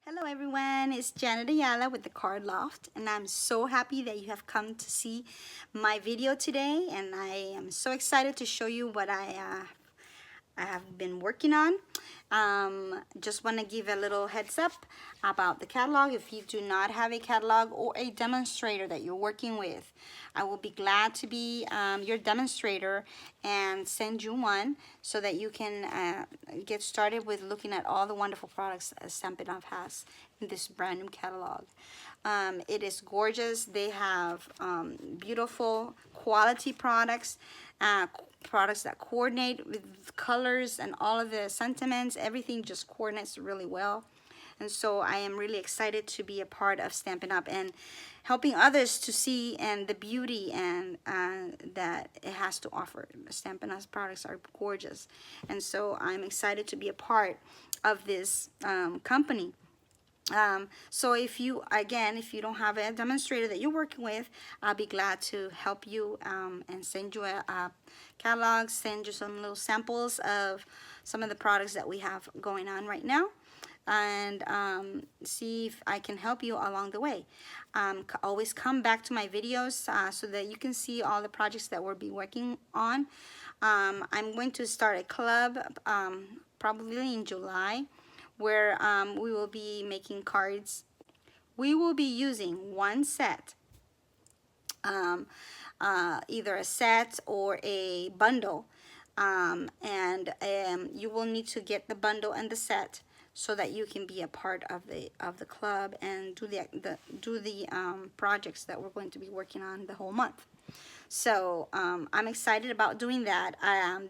Hello everyone, it's Janet Ayala with the Card Loft, and I'm so happy that you have come to see my video today, and I am so excited to show you what I have been working on. Just want to give a little heads up about the catalog. If you do not have a catalog or a demonstrator that you're working with, I will be glad to be your demonstrator and send you one so that you can get started with looking at all the wonderful products that Stampin' Up! Has in this brand new catalog. It is gorgeous. They have beautiful quality products, products that coordinate with colors and all of the sentiments. Everything just coordinates really well. And so I am really excited to be a part of Stampin' Up! And helping others to see and the beauty and that it has to offer. Stampin' Up's products are gorgeous. And so I'm excited to be a part of this company. So if you don't have a demonstrator that you're working with, I'll be glad to help you and send you a catalog, send you some little samples of some of the products that we have going on right now, and see if I can help you along the way. Always come back to my videos so that you can see all the projects that we'll be working on. I'm going to start a club probably in July, where we will be making cards. We will be using one set, either a set or a bundle, and you will need to get the bundle and the set so that you can be a part of the club and do the projects that we're going to be working on the whole month. So I'm excited about doing that.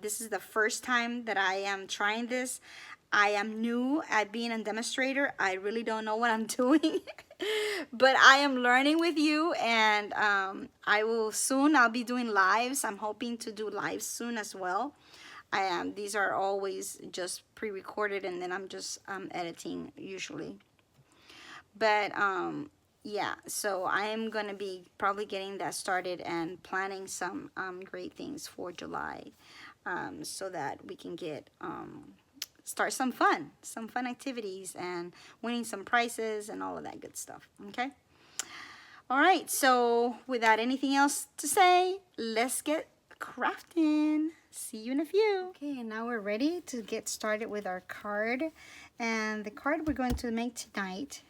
This is the first time that I am trying this. I am new at being a demonstrator. I really don't know what I'm doing, but I am learning with you, and I'll be doing lives. I'm hoping to do lives soon as well. These are always just pre-recorded, and then I'm just editing usually. But yeah, so I am going to be probably getting that started and planning some great things for July, so that we can get start some fun activities and winning some prizes and all of that good stuff. Okay, all right, so without anything else to say, let's get crafting. See you in a few. Okay, and now we're ready to get started with our card, and the card we're going to make tonight,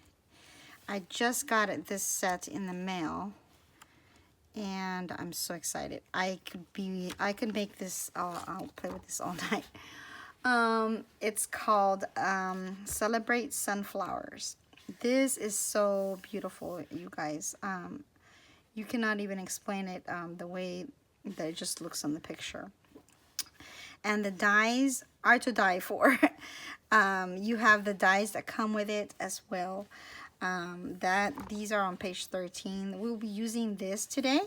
I just got this set in the mail, and I'm so excited. I could make this. I'll play with this all night. It's called Celebrate Sunflowers. This is so beautiful, you guys. You cannot even explain it the way that it just looks on the picture. And the dies are to die for. You have the dies that come with it as well. These are on page 13. We'll be using this today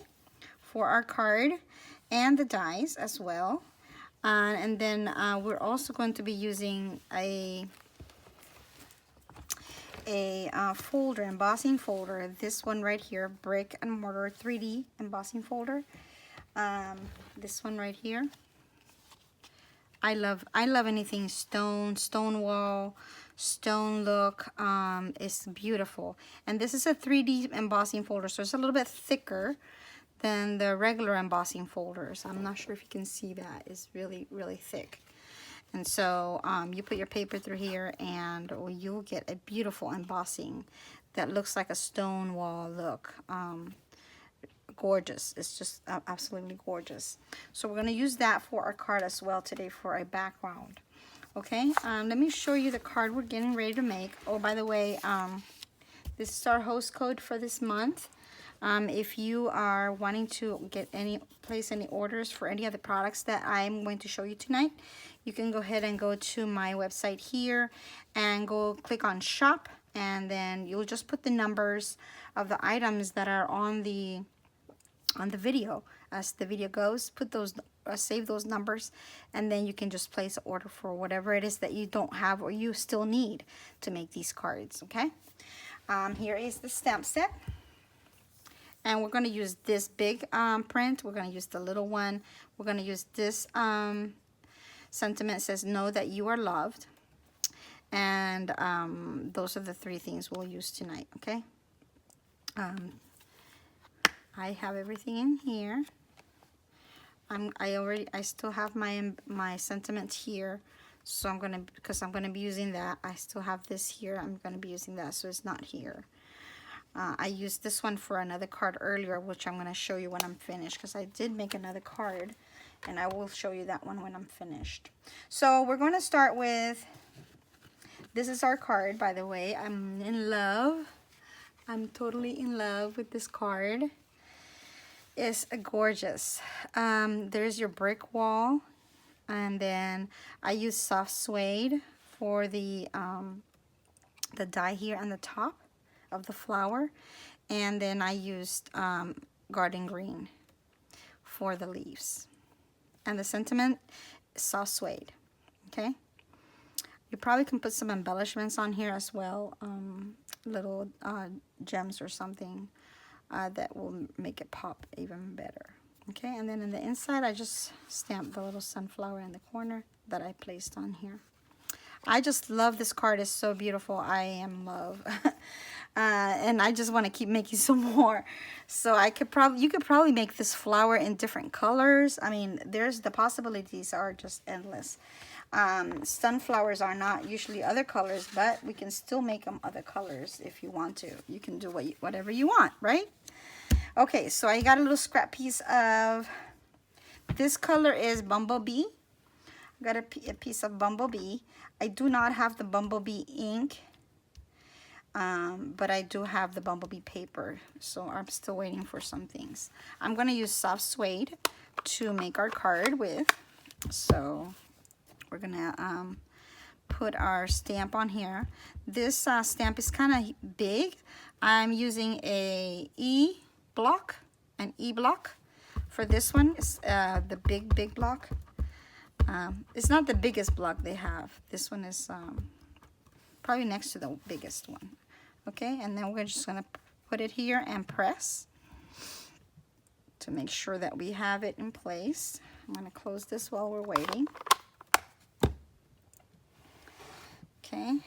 for our card and the dies as well. And then we're also going to be using a folder, embossing folder. This one right here, Brick and Mortar 3D embossing folder. This one right here. I love anything stone wall, stone look. It's beautiful. And this is a 3D embossing folder, so it's a little bit thicker than the regular embossing folders. I'm not sure if you can see that. It's really, really thick. And so you put your paper through here, and you'll get a beautiful embossing that looks like a stone wall look. Gorgeous. It's just absolutely gorgeous. So we're going to use that for our card as well today for a background. Okay, let me show you the card we're getting ready to make. Oh, by the way, this is our host code for this month. If you are wanting to place any orders for any of the products that I'm going to show you tonight, you can go ahead and go to my website here and go click on shop, and then you'll just put the numbers of the items that are on the video. As the video goes, put those save those numbers, and then you can just place an order for whatever it is that you don't have or you still need to make these cards. Okay, here is the stamp set. And we're going to use this big print. We're going to use the little one. We're going to use this sentiment says, know that you are loved. And those are the three things we'll use tonight, okay? I have everything in here. I still have my sentiment here, so because I'm gonna be using that. I still have this here. I'm gonna be using that, so it's not here. I used this one for another card earlier, which I'm gonna show you when I'm finished, because I did make another card, and I will show you that one when I'm finished. So we're gonna start with, this is our card, by the way. I'm in love. I'm totally in love with this card. It's gorgeous. There's your brick wall, and then I use soft suede for the die here on the top of the flower, and then I used garden green for the leaves, and the sentiment is soft suede. Okay, you probably can put some embellishments on here as well, little gems or something. That will make it pop even better. Okay, and then in the inside, I just stamped the little sunflower in the corner that I placed on here. I just love this card. It's so beautiful. I am in love. And I just want to keep making some more. So you could probably make this flower in different colors. I mean, the possibilities are just endless. Sunflowers are not usually other colors, but we can still make them other colors if you want to. You can do whatever you want, right? Okay, so I got a little scrap piece of, this color is Bumblebee. I got a piece of Bumblebee. I do not have the Bumblebee ink, but I do have the Bumblebee paper, so I'm still waiting for some things. I'm going to use soft suede to make our card with, so we're going to put our stamp on here. This stamp is kind of big. I'm using an E block for this one. It's the big block. It's not the biggest block they have. This one is probably next to the biggest one. Okay, and then we're just going to put it here and press to make sure that we have it in place. I'm going to close this while we're waiting. Okay,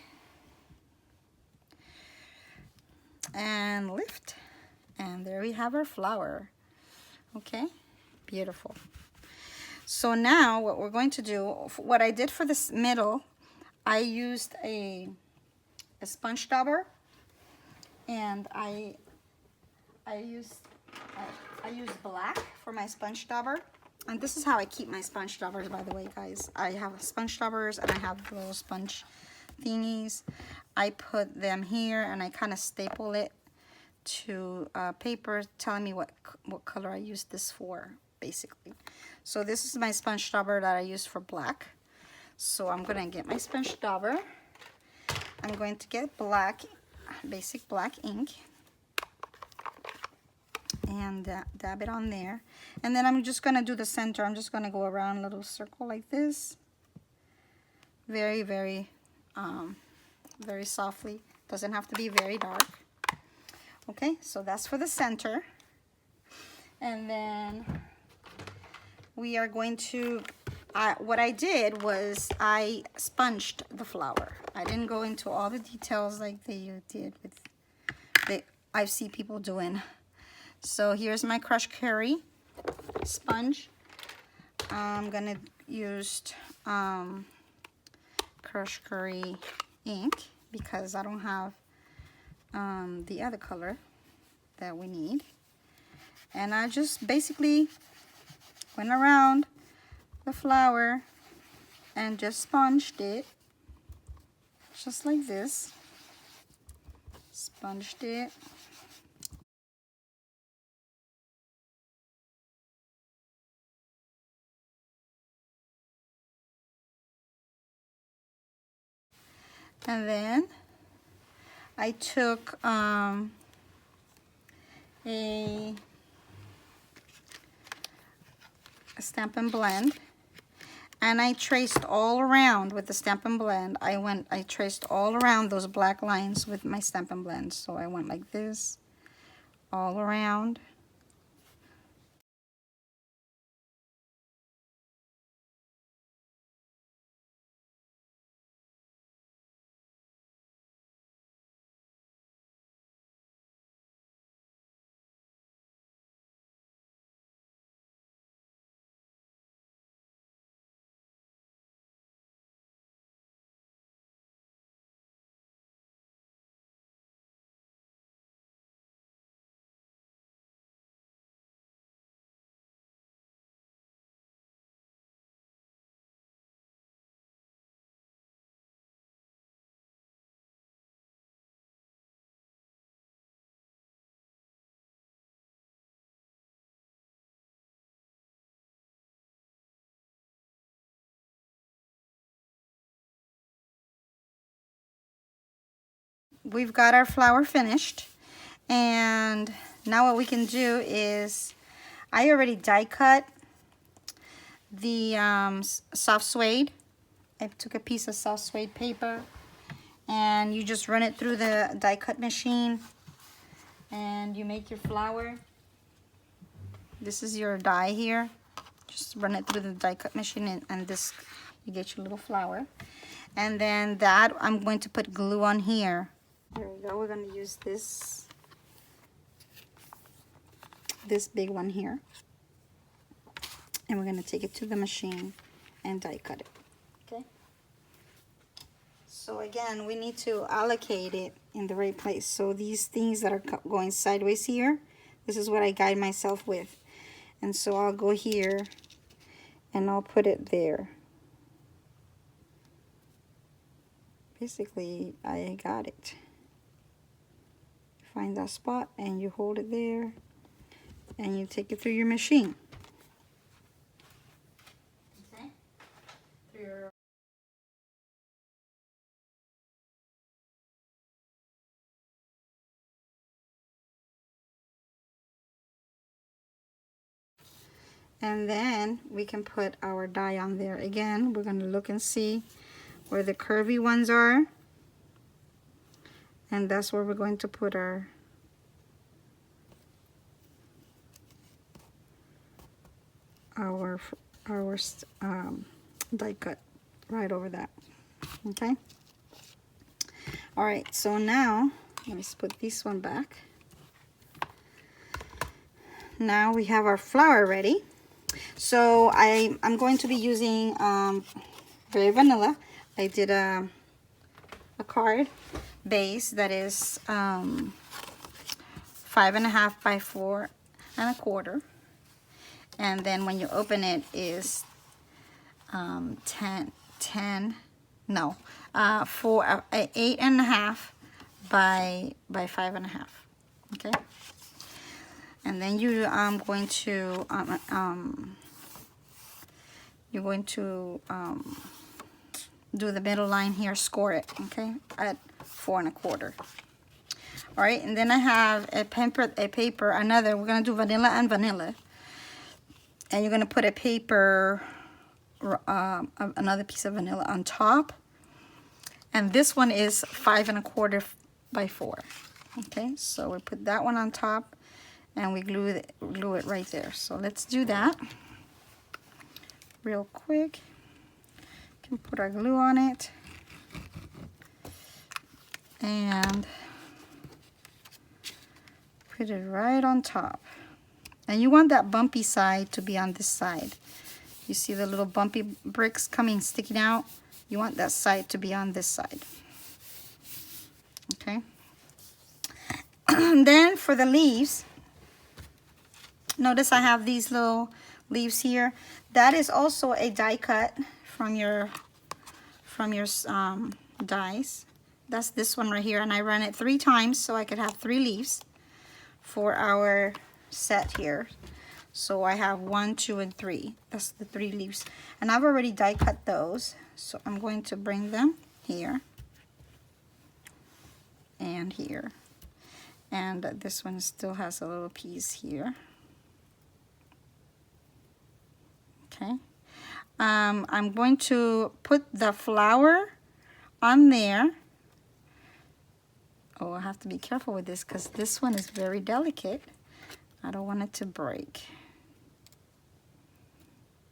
and lift, and there we have our flower. Okay, beautiful. So now what we're going to do, what I did for this middle, I used a sponge dauber, and I used black for my sponge dauber. And this is how I keep my sponge daubers, by the way, guys. I have sponge daubers, and I have little sponge thingies. I put them here, and I kind of staple it to paper, telling me what color I used this for, basically. So this is my sponge dauber that I use for black. So I'm going to get my sponge dauber. I'm going to get black, basic black ink, and dab it on there. And then I'm just going to do the center. I'm just going to go around a little circle like this. Very, very softly. Doesn't have to be very dark. Okay, so that's for the center. And then we are going to, what I did was I sponged the flower. I didn't go into all the details like they did with, I see people doing. So here's my crushed curry sponge. I'm gonna use crushed curry ink because I don't have the other color that we need. And I just basically went around the flower and just sponged it just like this. Sponged it. And then I took a Stampin' Blend, and I traced all around with the Stampin' Blend. I traced all around those black lines with my Stampin' Blend. So I went like this all around. we've got our flower finished. And now what we can do is, I already die cut the soft suede. I took a piece of soft suede paper and you just run it through the die cut machine and you make your flower. This is your die here. Just run it through the die cut machine and this, you get your little flower. And then that, I'm going to put glue on here. There we go. We're going to use this big one here. And we're going to take it to the machine and die cut it. Okay. So again, we need to allocate it in the right place. So these things that are going sideways here, this is what I guide myself with. And so I'll go here and I'll put it there. Basically, I got it. Find that spot and you hold it there and you take it through your machine. Okay. And then we can put our die on there. Again, we're going to look and see where the curvy ones are. And that's where we're going to put our die cut right over that. Okay. All right, so now let me just put this one back. Now we have our flower ready. So I'm going to be using very vanilla. I did a card base that is 5.5 by 4.25, and then when you open it is 8.5 by 5.5. Okay. And then you're going to do the middle line here, score it, okay, at 4.25. All right, and then I have a paper, another. We're gonna do vanilla and vanilla, and you're gonna put a paper, another piece of vanilla on top, and this one is 5.25 by 4. Okay, so we put that one on top. And we glue it right there. So let's do that real quick. Can put our glue on it and put it right on top. And you want that bumpy side to be on this side. You see the little bumpy bricks sticking out? You want that side to be on this side. Okay. Then for the leaves, notice I have these little leaves here. That is also a die cut from your dies. That's this one right here, and I ran it 3 times so I could have 3 leaves for our set here. So I have 1, 2, and 3. That's the 3 leaves, and I've already die cut those. So I'm going to bring them here and here, and this one still has a little piece here. Okay, I'm going to put the flower on there. Oh, I have to be careful with this because this one is very delicate. I don't want it to break.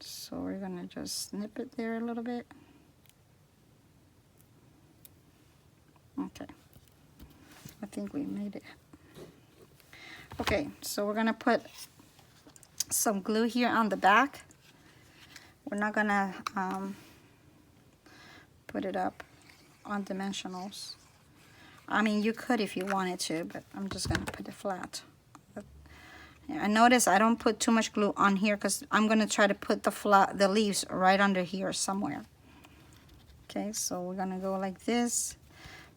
So we're gonna just snip it there a little bit. Okay, I think we made it. Okay, so we're gonna put some glue here on the back. We're not gonna put it up on dimensionals. I mean, you could if you wanted to, but I'm just gonna put it flat. I notice I don't put too much glue on here because I'm gonna try to put the leaves right under here somewhere. Okay, so we're gonna go like this,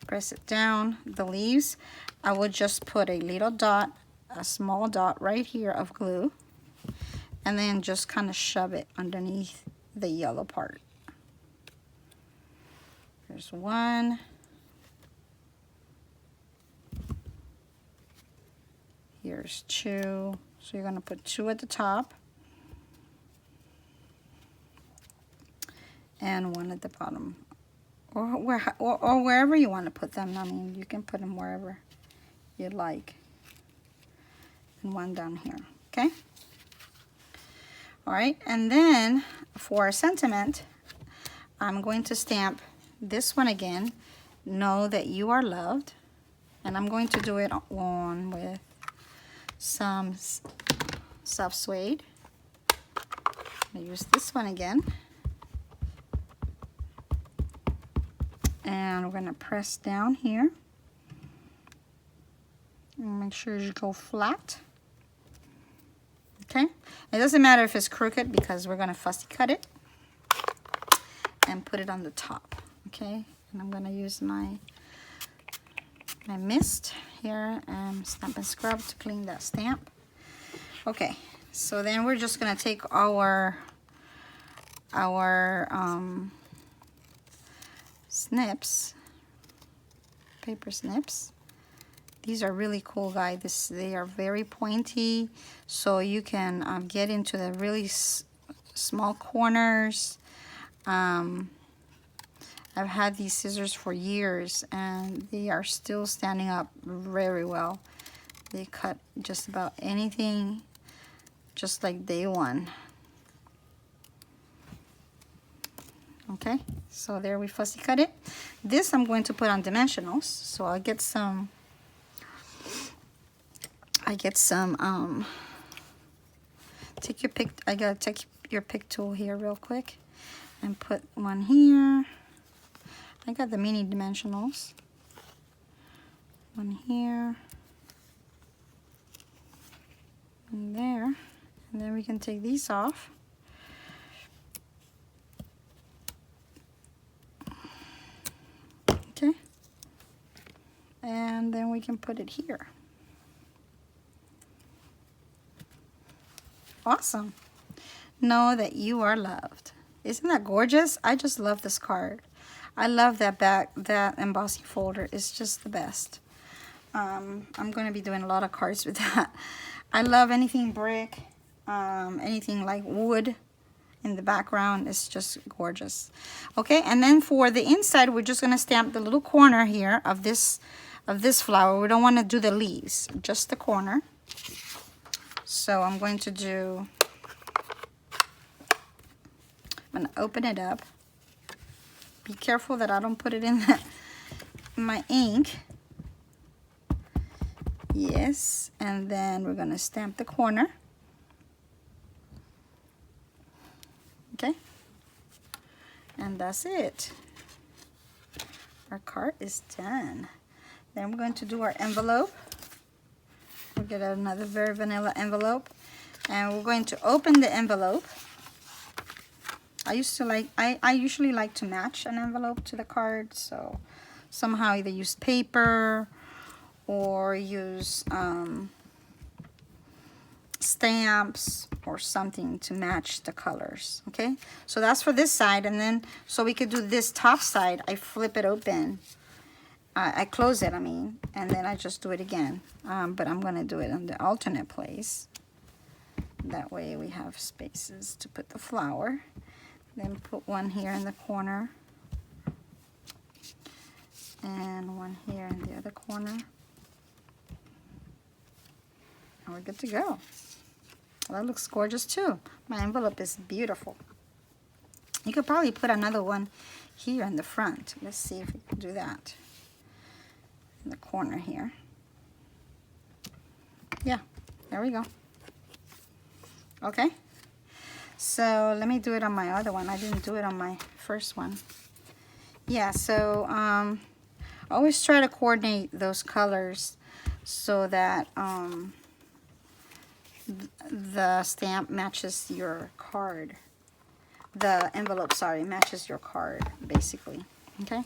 press it down. The leaves, I would just put a little dot, a small dot right here of glue, and then just kind of shove it underneath the yellow part. There's 1, here's 2. So you're going to put 2 at the top and 1 at the bottom, or wherever you want to put them. I mean, you can put them wherever you like, and 1 down here. Okay. All right, and then for sentiment, I'm going to stamp this one again, Know That You Are Loved, and I'm going to do it on with some soft suede. I use this one again, and we're going to press down here and make sure you go flat. Okay, it doesn't matter if it's crooked because we're going to fussy cut it and put it on the top. Okay, and I'm going to use my mist here and Stampin' Scrub to clean that stamp. Okay, so then we're just going to take our snips, paper snips. These are really cool, guys. They are very pointy, so you can get into the really small corners. I've had these scissors for years, and they are still standing up very well. They cut just about anything, just like day one. Okay, so there we fussy cut it. This I'm going to put on dimensionals, so I'll get some. Take your pick. I gotta take your pick tool here real quick and put one here. I got the mini dimensionals. One here. And there. And then we can take these off. Okay. And then we can put it here. Awesome. Know that you are loved. Isn't that gorgeous? I just love this card. I love that embossing folder. It's just the best. I'm going to be doing a lot of cards with that. I love anything brick, anything like wood in the background. It's just gorgeous. Okay, and then for the inside, we're just going to stamp the little corner here of this flower. We don't want to do the leaves, just the corner. So I'm going to do, I'm going to open it up. Be careful that I don't put it in my ink. Yes, and then we're going to stamp the corner. Okay, and that's it. Our card is done. Then we're going to do our envelope. We'll get another very vanilla envelope, and we're going to open the envelope. I usually like to match an envelope to the card, so somehow either use paper or use stamps or something to match the colors. Okay, so that's for this side, and then so we could do this top side. I flip it open. I close it, and then I just do it again. But I'm going to do it on the alternate place. That way we have spaces to put the flower. Then put one here in the corner. And one here in the other corner. And we're good to go. Well, that looks gorgeous too. My envelope is beautiful. You could probably put another one here in the front. Let's see if we can do that. In the corner here. Yeah, there we go. Okay, so let me do it on my other one. I didn't do it on my first one. Yeah, so always try to coordinate those colors so that the stamp matches your card. The envelope, sorry, matches your card, basically. Okay,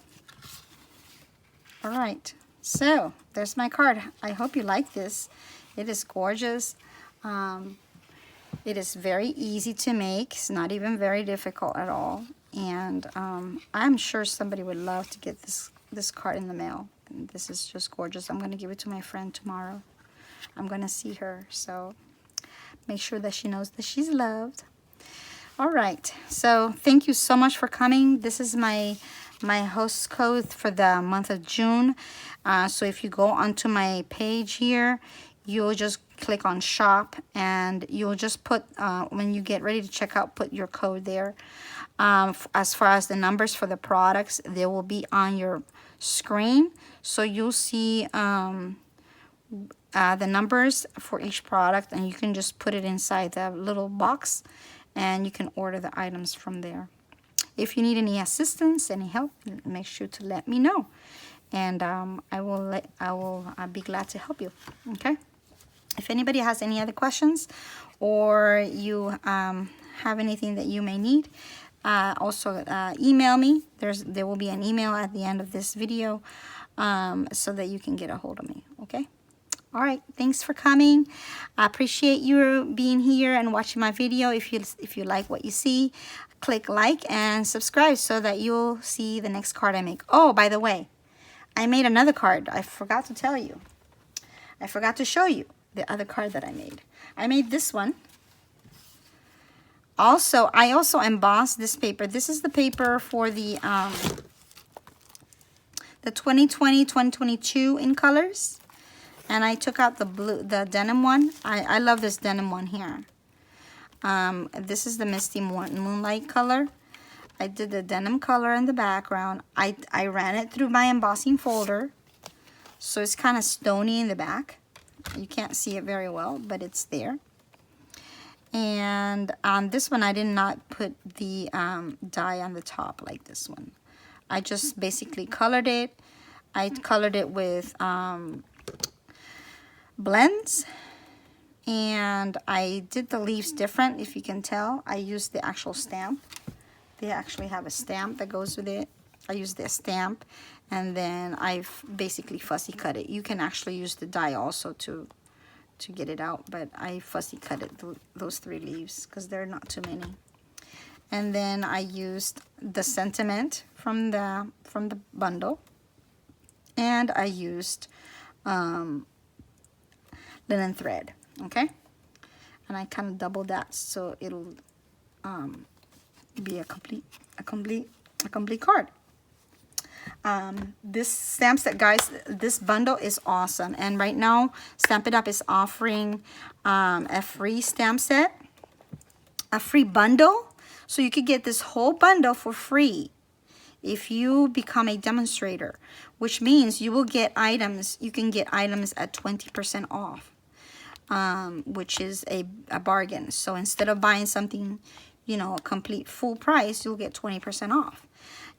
all right. So there's my card. I hope you like this. It is gorgeous. It is very easy to make. It's not even very difficult at all. And I'm sure somebody would love to get this card in the mail. And this is just gorgeous. I'm going to give it to my friend tomorrow. I'm gonna see her, so make sure that she knows that she's loved. All right, so thank you so much for coming. This is my host code for the month of June. So if you go onto my page here, you'll just click on shop, and you'll just put, when you get ready to check out, put your code there. As far as the numbers for the products, they will be on your screen, so you'll see the numbers for each product, and you can just put it inside the little box, and you can order the items from there. If you need any assistance, any help, make sure to let me know, and I'll be glad to help you. Okay. If anybody has any other questions, or you have anything that you may need, also email me. There will be an email at the end of this video, so that you can get a hold of me. Okay. All right, thanks for coming. I appreciate you being here and watching my video. If you like what you see, click like and subscribe so that you'll see the next card I make. Oh, by the way, I made another card. I forgot to tell you. I forgot to show you the other card that I made. I made this one. Also, I also embossed this paper. This is the paper for the 2020-2022 in colors. And I took out the denim one. I love this denim one here. This is the Misty Moonlight color. I did the denim color in the background. I ran it through my embossing folder. So it's kind of stony in the back. You can't see it very well, but it's there. And on this one, I did not put the dye on the top like this one. I just basically colored it. I colored it with blends, and I did the leaves different. If you can tell, I used the actual stamp. They actually have a stamp that goes with it. I used the stamp, and then I've basically fussy cut it. You can actually use the die also to get it out, but I fussy cut it, those 3 leaves, because they're not too many. And then I used the sentiment from the bundle, and I used linen thread. Okay, and I kind of doubled that so it'll be a complete card. This stamp set, guys, this bundle is awesome, and right now Stampin' Up is offering a free stamp set, a free bundle, so you could get this whole bundle for free if you become a demonstrator, which means you will get items. You can get items at 20% off, which is a bargain. So instead of buying something, you know, a complete full price, you'll get 20% off.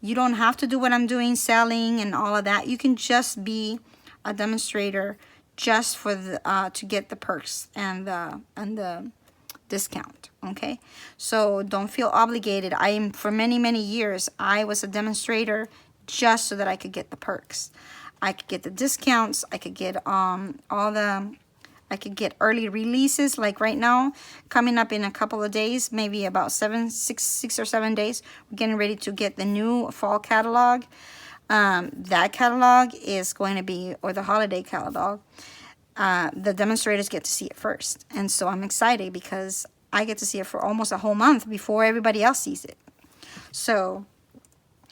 You don't have to do what I'm doing, selling and all of that. You can just be a demonstrator just for the to get the perks and the discount. Okay, so don't feel obligated. For many years I was a demonstrator just so that I could get the perks. I could get the discounts. I could get I could get early releases, like right now, coming up in a couple of days, maybe about 6 or 7 days. We're getting ready to get the new fall catalog. That catalog is going to be, or the holiday catalog, the demonstrators get to see it first. And so I'm excited because I get to see it for almost a whole month before everybody else sees it. So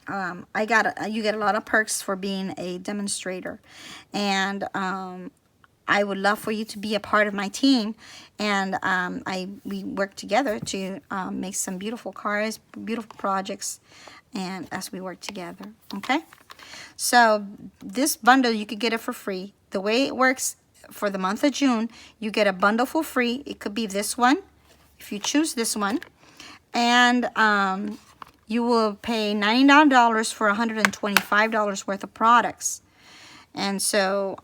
you get a lot of perks for being a demonstrator. And I would love for you to be a part of my team, and we work together to make some beautiful cards, beautiful projects, and as we work together. Okay, so this bundle, you could get it for free. The way it works for the month of June, you get a bundle for free. It could be this one, if you choose this one, and you will pay $99 for $125 worth of products. And so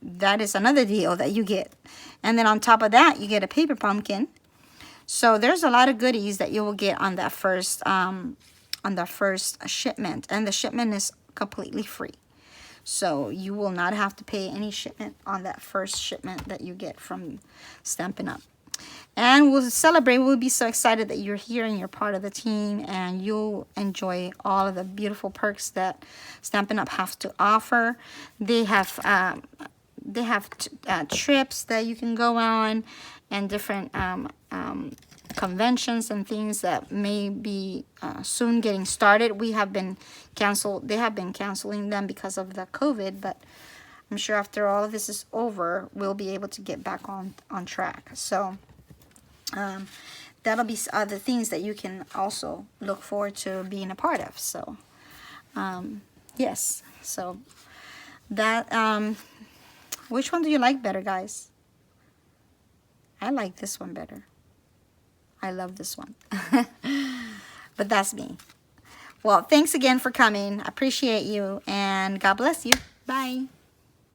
that is another deal that you get. And then on top of that, you get a paper pumpkin. So there's a lot of goodies that you will get on that first shipment. And the shipment is completely free. So you will not have to pay any shipment on that first shipment that you get from Stampin' Up. And we'll celebrate. We'll be so excited that you're here and you're part of the team, and you'll enjoy all of the beautiful perks that Stampin' Up have to offer. They have they have trips that you can go on, and different conventions and things that may be soon getting started. We have been canceled. They have been canceling them because of the COVID, but I'm sure after all of this is over, we'll be able to get back on track. So that'll be other things that you can also look forward to being a part of. So yes, so that which one do you like better, guys? I like this one better. I love this one. But that's me. Well, thanks again for coming. I appreciate you, and God bless you. Bye.